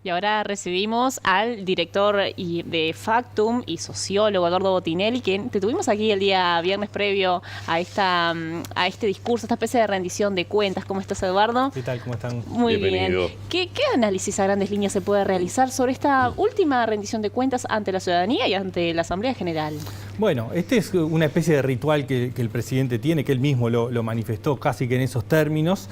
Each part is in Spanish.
Y ahora recibimos al director de Factum y sociólogo Eduardo Botinelli, quien te tuvimos aquí el día viernes previo a a este discurso, esta especie de rendición de cuentas. ¿Cómo estás, Eduardo? ¿Qué tal? ¿Cómo están? Muy Bienvenido. bien. ¿Qué análisis a grandes líneas se puede realizar sobre esta última rendición de cuentas ante la ciudadanía y ante la Asamblea General? Bueno, este es una especie de ritual que el presidente tiene, que él mismo lo manifestó casi que en esos términos,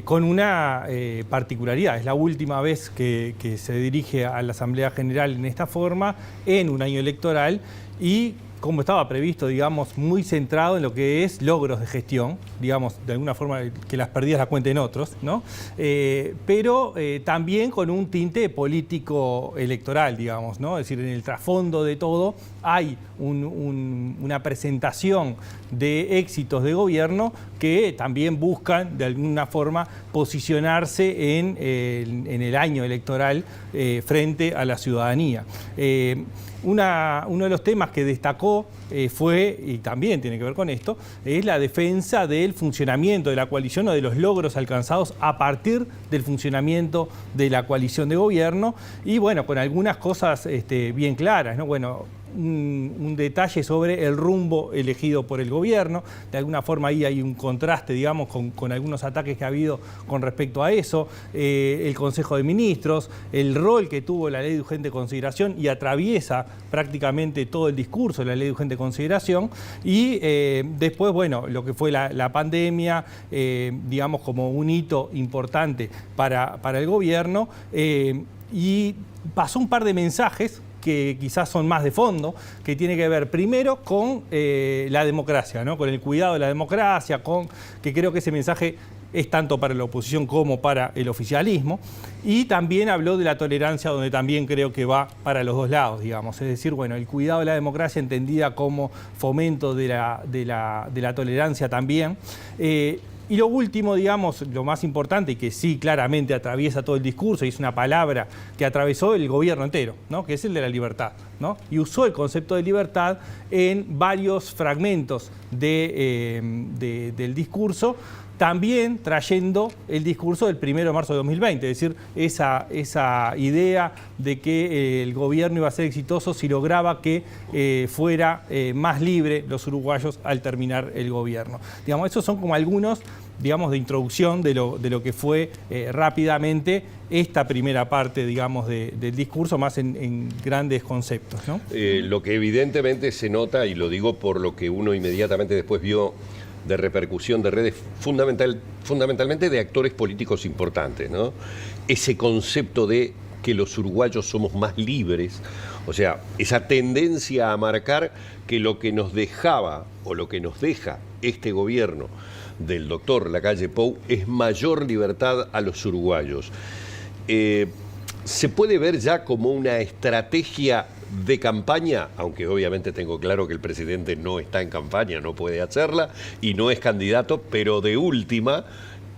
con una particularidad. Es la última vez que se dirige a la Asamblea General en esta forma, en un año electoral, y como estaba previsto, digamos, muy centrado en lo que es logros de gestión, digamos, de alguna forma que las perdidas las cuenten otros, ¿no? Pero también con un tinte político electoral, digamos, ¿no? Es decir, en el trasfondo de todo hay una presentación de éxitos de gobierno que también buscan, de alguna forma, posicionarse en el año electoral frente a la ciudadanía. Uno de los temas que destacó fue, y también tiene que ver con esto, es la defensa del funcionamiento de la coalición o de los logros alcanzados a partir del funcionamiento de la coalición de gobierno y bueno, con algunas cosas bien claras, ¿no? Bueno, un detalle sobre el rumbo elegido por el gobierno. De alguna forma ahí hay un contraste, digamos, con algunos ataques que ha habido con respecto a eso. El Consejo de Ministros, el rol que tuvo la Ley de Urgente Consideración y atraviesa prácticamente todo el discurso de la Ley de Urgente Consideración. Y después, bueno, lo que fue la pandemia, digamos, como un hito importante para el gobierno. Y pasó un par de mensajes que quizás son más de fondo, que tiene que ver primero con la democracia, ¿no? Con el cuidado de la democracia, que creo que ese mensaje es tanto para la oposición como para el oficialismo, y también habló de la tolerancia, donde también creo que va para los dos lados, digamos, es decir, bueno, el cuidado de la democracia entendida como fomento de la tolerancia también. Y lo último, digamos, lo más importante y que sí claramente atraviesa todo el discurso y es una palabra que atravesó el gobierno entero, ¿no? Que es el de la libertad, ¿no? Y usó el concepto de libertad en varios fragmentos del discurso, también trayendo el discurso del 1 de marzo de 2020, es decir, esa idea de que el gobierno iba a ser exitoso si lograba que fuera más libre los uruguayos al terminar el gobierno. Digamos, esos son como algunos, digamos, de introducción de lo que fue rápidamente esta primera parte, digamos, del discurso, más en grandes conceptos, ¿no? Lo que evidentemente se nota, y lo digo por lo que uno inmediatamente después vio de repercusión de redes, fundamentalmente de actores políticos importantes, ¿no? Ese concepto de que los uruguayos somos más libres, o sea, esa tendencia a marcar que lo que nos dejaba o lo que nos deja este gobierno del doctor Lacalle Pou es mayor libertad a los uruguayos. Se puede ver ya como una estrategia de campaña, aunque obviamente tengo claro que el presidente no está en campaña, no puede hacerla y no es candidato, pero de última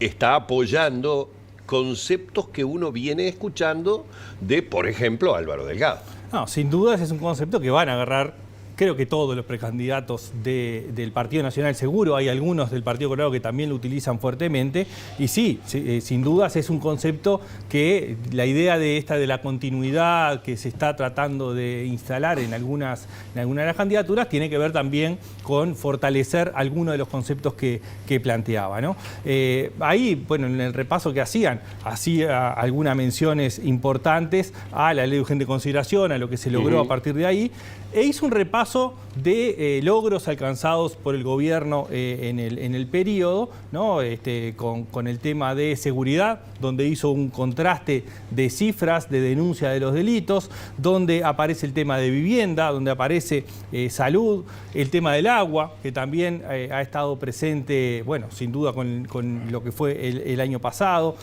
está apoyando conceptos que uno viene escuchando de, por ejemplo, Álvaro Delgado. No, sin duda ese es un concepto que van a agarrar, creo que todos los precandidatos del Partido Nacional, seguro hay algunos del Partido Colorado que también lo utilizan fuertemente, y sí, sin dudas es un concepto que la idea de la continuidad que se está tratando de instalar en algunas de las candidaturas tiene que ver también con fortalecer algunos de los conceptos que planteaba, ¿no? Ahí, bueno, en el repaso que hacía algunas menciones importantes a la Ley de Urgente Consideración, a lo que se logró a partir de ahí, e hizo un repaso de logros alcanzados por el gobierno en el periodo, ¿no? Con el tema de seguridad, donde hizo un contraste de cifras de denuncia de los delitos, donde aparece el tema de vivienda, donde aparece salud, el tema del agua, que también ha estado presente, bueno, sin duda con lo que fue el año pasado,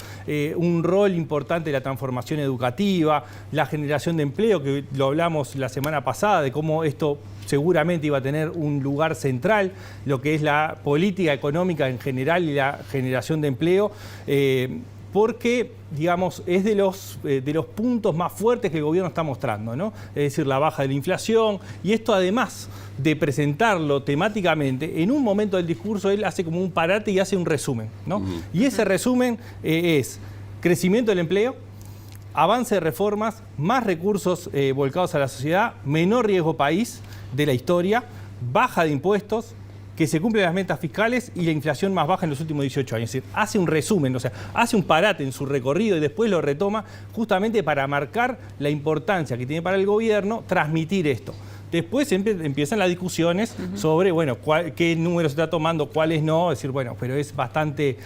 un rol importante de la transformación educativa, la generación de empleo, que lo hablamos la semana pasada, de cómo esto seguramente iba a tener un lugar central, lo que es la política económica en general y la generación de empleo, porque, digamos, es de los puntos más fuertes que el gobierno está mostrando, ¿no? Es decir, la baja de la inflación, y esto además de presentarlo temáticamente, en un momento del discurso él hace como un parate y hace un resumen, ¿no? Y ese resumen es crecimiento del empleo, avance de reformas, más recursos volcados a la sociedad, menor riesgo país de la historia, baja de impuestos, que se cumplen las metas fiscales y la inflación más baja en los últimos 18 años. Es decir, hace un resumen, o sea, hace un parate en su recorrido y después lo retoma justamente para marcar la importancia que tiene para el gobierno transmitir esto. Después empiezan las discusiones sobre, bueno, qué números se está tomando, cuáles no. Es decir, bueno, pero es bastante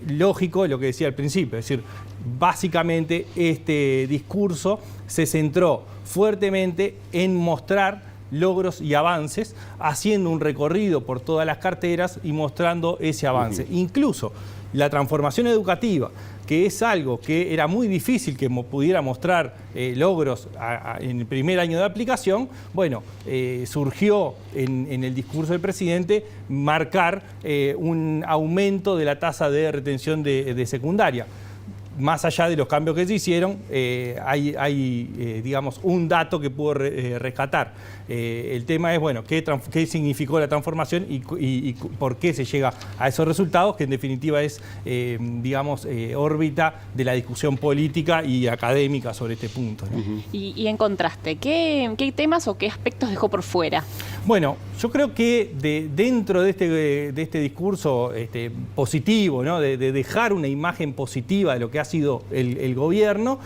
lógico lo que decía al principio. Es decir, básicamente este discurso se centró fuertemente en mostrar logros y avances, haciendo un recorrido por todas las carteras y mostrando ese avance. Incluso la transformación educativa, que es algo que era muy difícil que pudiera mostrar logros en el primer año de aplicación, bueno, surgió en el discurso del presidente marcar un aumento de la tasa de retención de secundaria. Más allá de los cambios que se hicieron, hay digamos, un dato que pudo rescatar. El tema es, bueno, qué significó la transformación y por qué se llega a esos resultados, que en definitiva es, digamos, órbita de la discusión política y académica sobre este punto, ¿no? Y en contraste, ¿qué temas o qué aspectos dejó por fuera? Bueno, yo creo que dentro de este discurso positivo, ¿no? de dejar una imagen positiva de lo que ha sido el gobierno,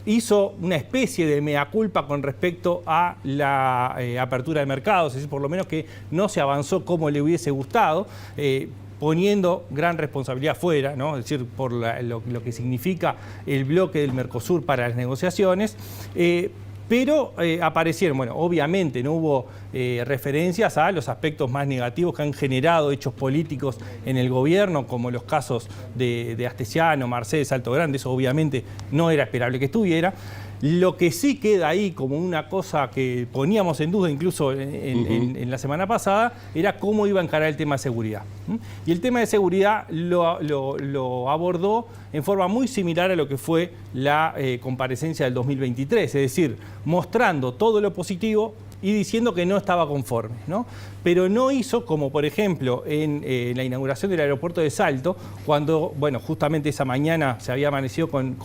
hizo una especie de mea culpa con respecto a la apertura de mercados, es decir, por lo menos que no se avanzó como le hubiese gustado, poniendo gran responsabilidad fuera, ¿no? Es decir, por lo que significa el bloque del Mercosur para las negociaciones. Pero aparecieron, bueno, obviamente no hubo referencias a los aspectos más negativos que han generado hechos políticos en el gobierno, como los casos de Astesiano, Mercedes, Alto Grande. Eso obviamente no era esperable que estuviera. Lo que sí queda ahí como una cosa que poníamos en duda incluso en la semana pasada era cómo iba a encarar el tema de seguridad. Y el tema de seguridad lo abordó en forma muy similar a lo que fue la comparecencia del 2023, es decir, mostrando todo lo positivo y diciendo que no estaba conforme, ¿no? Pero no hizo como, por ejemplo, en la inauguración del aeropuerto de Salto, cuando, bueno, justamente esa mañana se había amanecido con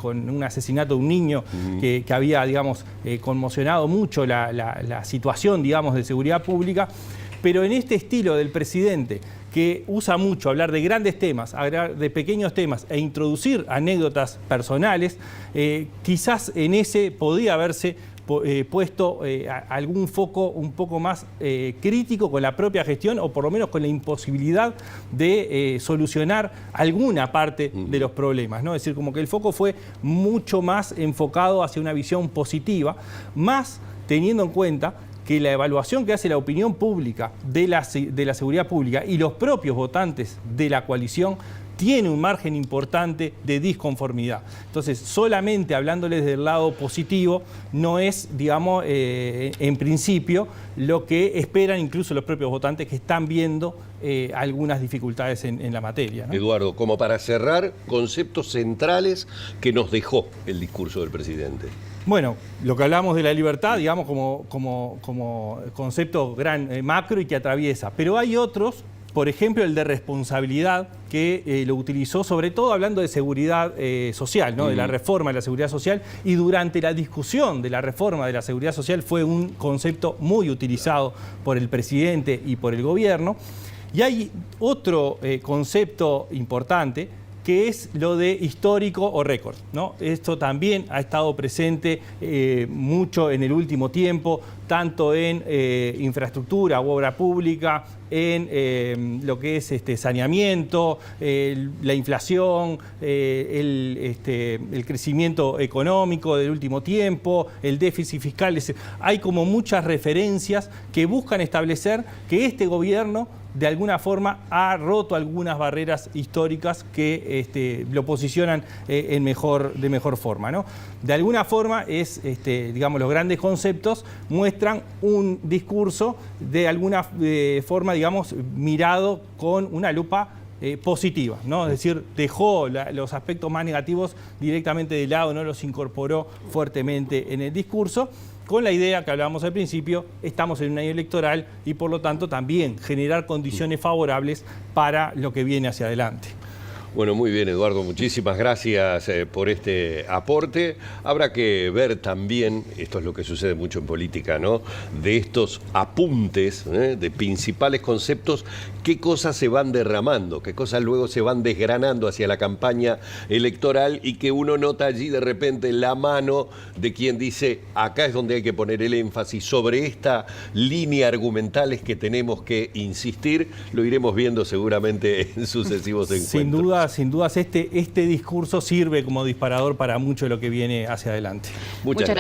un asesinato de un niño que había, digamos, conmocionado mucho la situación, digamos, de seguridad pública. Pero en este estilo del presidente, que usa mucho hablar de grandes temas, hablar de pequeños temas e introducir anécdotas personales, quizás en ese podía haberse puesto algún foco un poco más crítico con la propia gestión o por lo menos con la imposibilidad de solucionar alguna parte de los problemas, ¿no? Es decir, como que el foco fue mucho más enfocado hacia una visión positiva, más teniendo en cuenta que la evaluación que hace la opinión pública de la seguridad pública y los propios votantes de la coalición tiene un margen importante de disconformidad. Entonces, solamente hablándoles del lado positivo no es, digamos, en principio lo que esperan incluso los propios votantes que están viendo algunas dificultades en la materia, ¿no? Eduardo, como para cerrar, conceptos centrales que nos dejó el discurso del presidente. Bueno, lo que hablamos de la libertad, digamos, como concepto gran, macro y que atraviesa, pero hay otros. Por ejemplo, el de responsabilidad, que lo utilizó sobre todo hablando de seguridad social, ¿no? De la reforma de la seguridad social, y durante la discusión de la reforma de la seguridad social fue un concepto muy utilizado por el presidente y por el gobierno. Y hay otro concepto importante, que es lo de histórico o récord, ¿no? Esto también ha estado presente mucho en el último tiempo, tanto en infraestructura u obra pública, en lo que es saneamiento, la inflación, el crecimiento económico del último tiempo, el déficit fiscal. Hay como muchas referencias que buscan establecer que este gobierno de alguna forma ha roto algunas barreras históricas que lo posicionan de mejor forma, ¿no? De alguna forma digamos, los grandes conceptos muestran un discurso de alguna forma, digamos, mirado con una lupa positiva, ¿no? Es decir, dejó los aspectos más negativos directamente de lado, no los incorporó fuertemente en el discurso, con la idea que hablábamos al principio, estamos en un año electoral y por lo tanto también generar condiciones favorables para lo que viene hacia adelante. Bueno, muy bien, Eduardo, muchísimas gracias por este aporte. Habrá que ver también, esto es lo que sucede mucho en política, ¿no? De estos apuntes, de principales conceptos, qué cosas se van derramando, qué cosas luego se van desgranando hacia la campaña electoral y que uno nota allí de repente la mano de quien dice, acá es donde hay que poner el énfasis, sobre esta línea argumental es que tenemos que insistir, lo iremos viendo seguramente en sucesivos encuentros. Sin dudas, este discurso sirve como disparador para mucho de lo que viene hacia adelante. Muchas gracias.